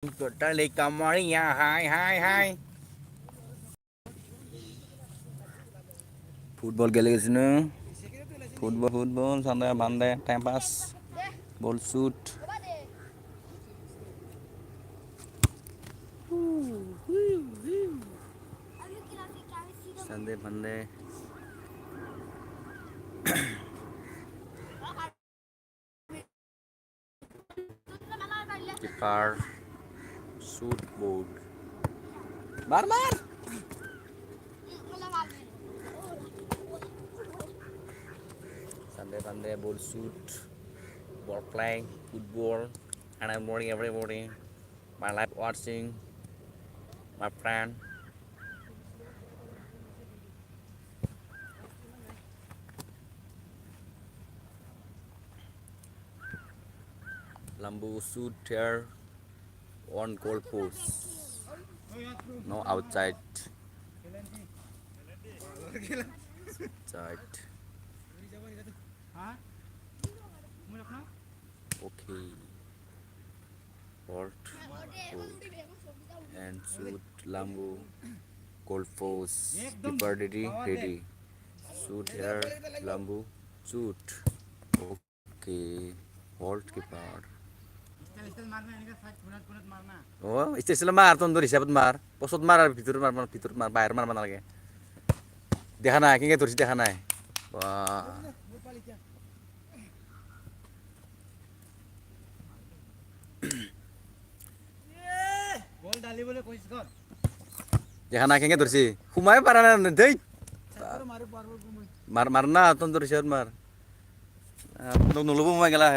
Good morning, yeah, hi. Football gele gেছিনো football Sunday Monday time pass ball shoot Sunday Monday keeper shoot board mar Sunday Monday ball shoot ball playing football and I'm morning every morning my life watching my friend Lambu shoot here on goal post no outside okay Port and shoot Lambu goal post keeper ready shoot here Lambu shoot okay hold keeper oh istilah mar tonton siapa mar posot mar fitur mar bayar mar mana lagi দেখা নাই কেঙ্গে ধরছি দেখা নাই দেখা নাই কেঙ্গে ধরছি ঘুমাই পারা না দেই মার না তন ধরছি মার নলব ঘুমাই গেলা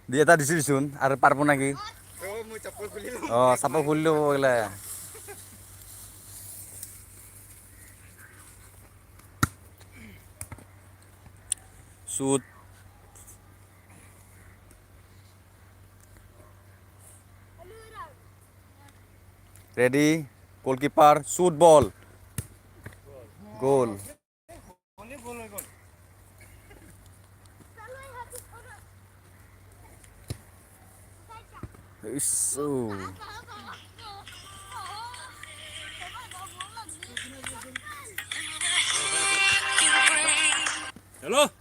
dia tadi disun are parpo lagi oh sapa hullo gila shoot ready goalkeeper shoot ball goal so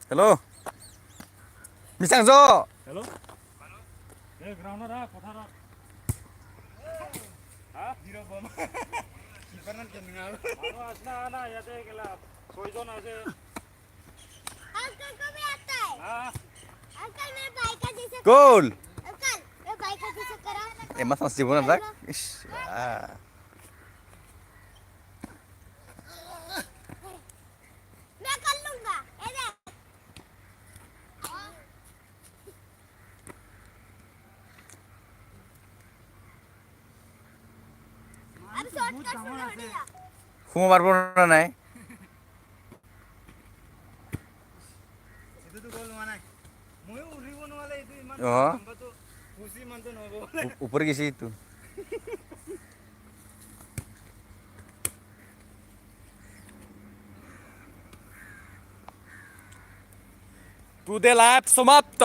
hello misang jo hello ground ra kotha ra ha zero ball keeper nan keningal na yate gela soijon ase uncle कब आता है हां uncle मेरे भाई का जैसे goal uncle मेरे भाई का जैसे करा mas masih benar tak मैं कर लूंगा ये देख अब शॉर्टकट से हटेगा ঘুমো পারবো না নাই সেটা তো গোল মানে মই উড়িব নলে এই ইমান লম্বা তো খুশি মান তো নব উপরে গেছি তো Bodoland समाप्त